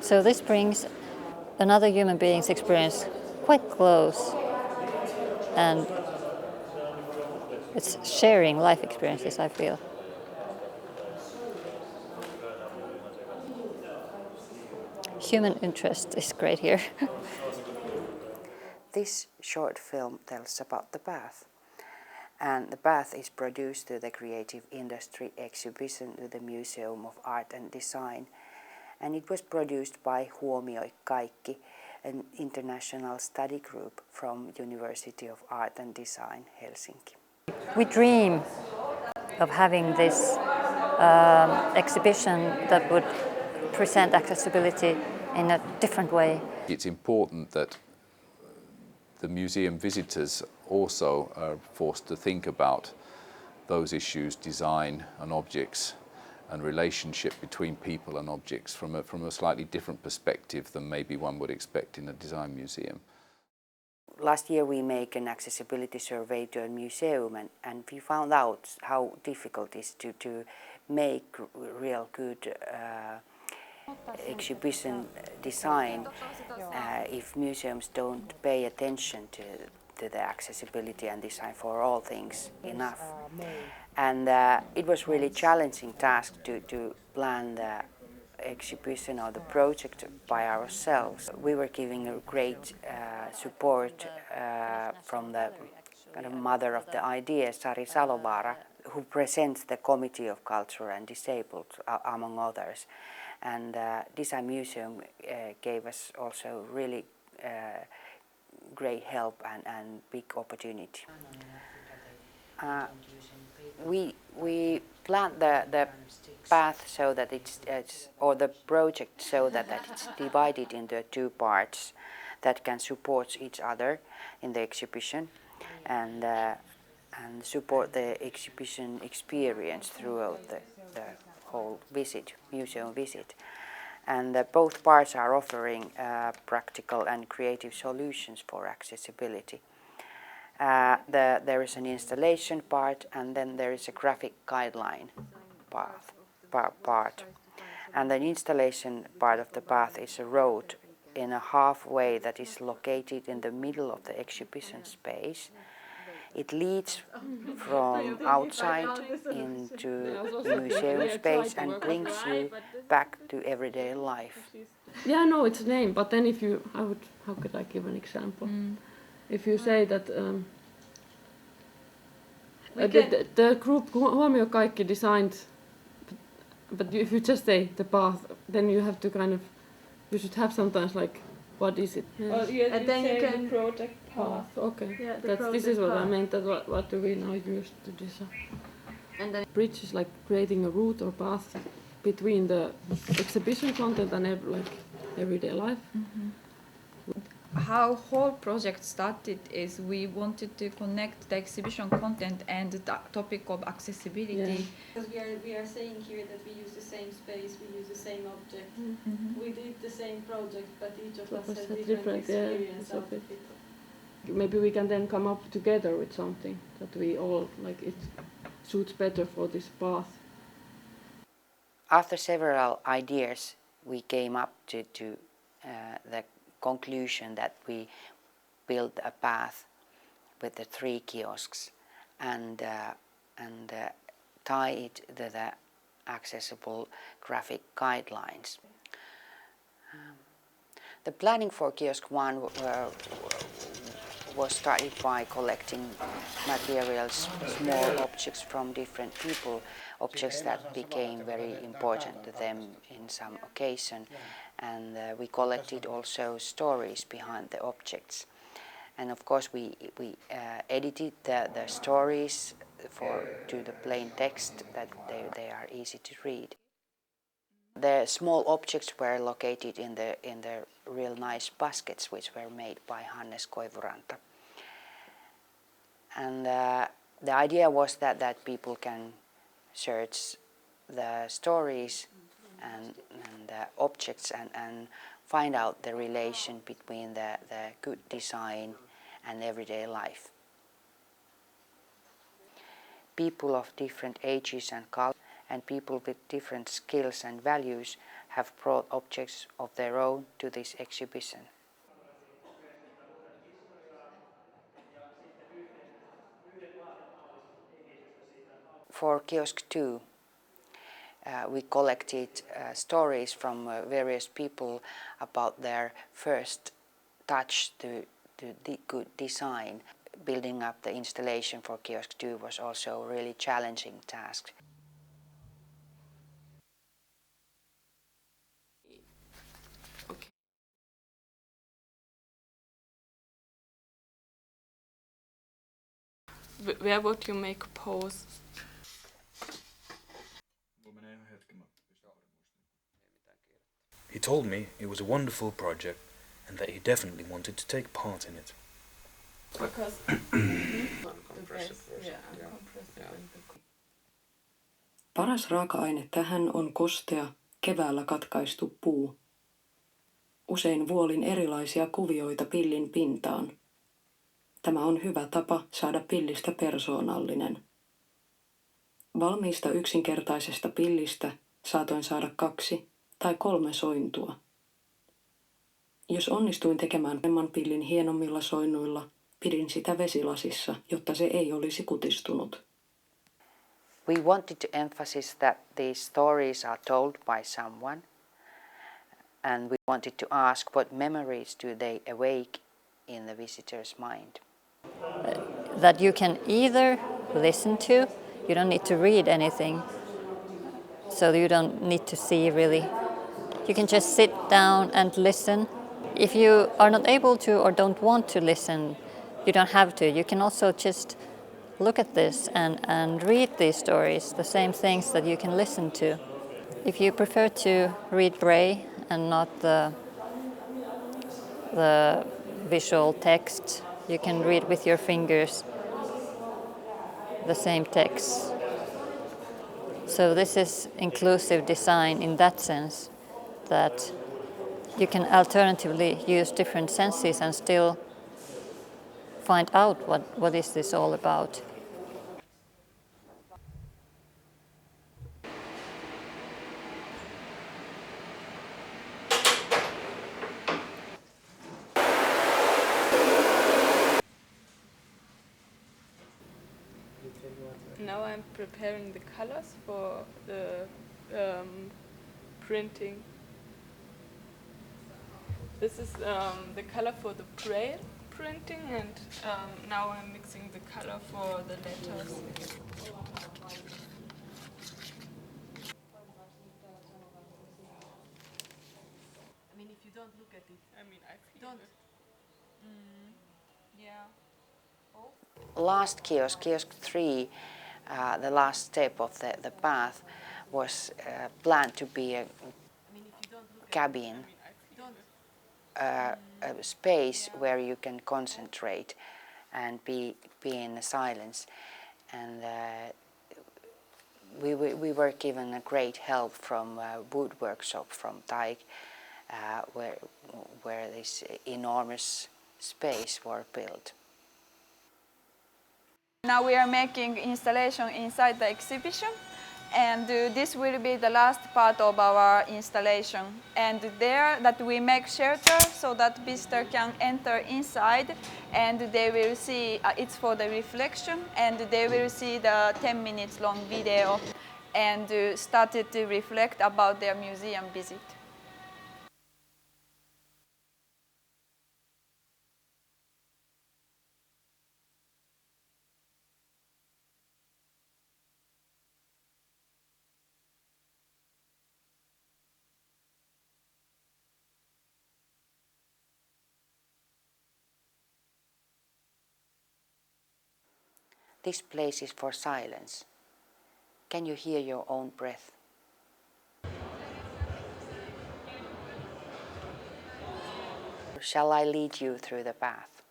So this brings another human being's experience quite close, and it's sharing life experiences, I feel. Human interest is great here. This short film tells about the bath. And the bath is produced to the creative industry exhibition to the Museum of Art and Design. And it was produced by Huomioi Kaikki, an international study group from University of Art and Design, Helsinki. We dream of having this exhibition that would present accessibility in a different way. It's important that the museum visitors also are forced to think about those issues, design and objects, and relationship between people and objects from a slightly different perspective than maybe one would expect in a design museum. Last year we made an accessibility survey to a museum, and we found out how difficult it is to make real good exhibition design if museums don't pay attention to the accessibility and design for all things enough. And it was really challenging task to plan the exhibition or the project by ourselves. We were giving a great support from the kind of mother of the idea, Sari Salovaara, who presents the Committee of Culture and Disabled, among others. And Design Museum gave us also really great help and big opportunity. We planned the path so that or the project so that it's divided into two parts that can support each other in the exhibition and support the exhibition experience throughout the whole museum visit. And both parts are offering practical and creative solutions for accessibility. There is an installation part, and then there is a graphic guideline part. And the installation part of the path is a road in a halfway that is located in the middle of the exhibition space. It leads from outside into museum space and brings you back to everyday life. Yeah, I know its name, but then if you, how could I give an example? If you say that the group Huomioi Kaikki designed, but if you just say the path, then you have to you should have sometimes like, what is it? Yeah. And then you can the project path. Okay, Yeah, this is what I meant. That what do we now use to design? And then bridge is like creating a route or path between the exhibition content and everyday life. Mm-hmm. How whole project started is we wanted to connect the exhibition content and the topic of accessibility. Yeah. Because we are saying here that we use the same space, we use the same object. Mm-hmm. We did the same project, but each of us has different experience out of it. Maybe we can then come up together with something that we all like. It suits better for this path. After several ideas, we came up to the conclusion that we build a path with the 3 kiosks and tie it to the accessible graphic guidelines. The planning for kiosk 1 was started by collecting materials, small objects from different people, objects that became very important to them in some occasion. And we collected also stories behind the objects. And of course we edited the stories to the plain text that they are easy to read. The small objects were located in the real nice baskets which were made by Hannes Koivuranta. And the idea was that people can search the stories and the objects and find out the relation between the good design and everyday life. People of different ages and cultures and people with different skills and values have brought objects of their own to this exhibition. For Kiosk 2, we collected stories from various people about their first touch to good design. Building up the installation for Kiosk 2 was also a really challenging task. Okay. Where would you make a pose? He told me it was a wonderful project and that he definitely wanted to take part in it. Because Paras raaka-aine tähän on kostea, keväällä katkaistu puu. Usein vuolin erilaisia kuvioita pillin pintaan. Tämä on hyvä tapa saada pillistä persoonallinen. Valmiista yksinkertaisesta pillistä saatoin saada 2 tai 3 sointua. Jos onnistuin tekemään pillin hienommilla soinnuilla, pidin sitä vesilasissa, jotta se ei olisi kutistunut. We wanted to emphasize that these stories are told by someone, and we wanted to ask what memories do they awake in the visitor's mind. That you can either listen to, you don't need to read anything, so you don't need to see really. You can just sit down and listen. If you are not able to or don't want to listen, you don't have to. You can also just look at this and read these stories, the same things that you can listen to. If you prefer to read braille and not the visual text, you can read with your fingers the same text. So this is inclusive design in that sense, that you can alternatively use different senses and still find out what is this all about. now I'm preparing the colors for the printing. This is the color for the braille printing, and now I'm mixing the color for the letters. I mean, if you don't look at it, I mean, I feel it. Yeah. Last kiosk, kiosk 3, the last step of the path was planned to be a cabin, a space where you can concentrate and be in silence. And we were given a great help from a wood workshop from Taig, where this enormous space were built. Now we are making installation inside the exhibition, and this will be the last part of our installation. And there that we make shelter so that visitor can enter inside, and they will see it's for the reflection, and they will see the 10 minutes long video and started to reflect about their museum visit. This place is for silence. Can you hear your own breath? Shall I lead you through the path?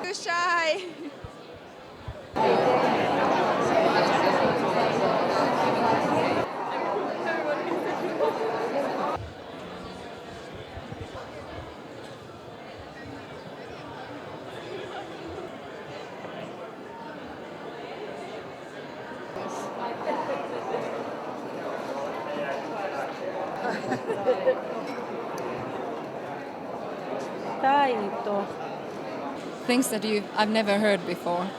Too shy. Taito. Things that I've never heard before.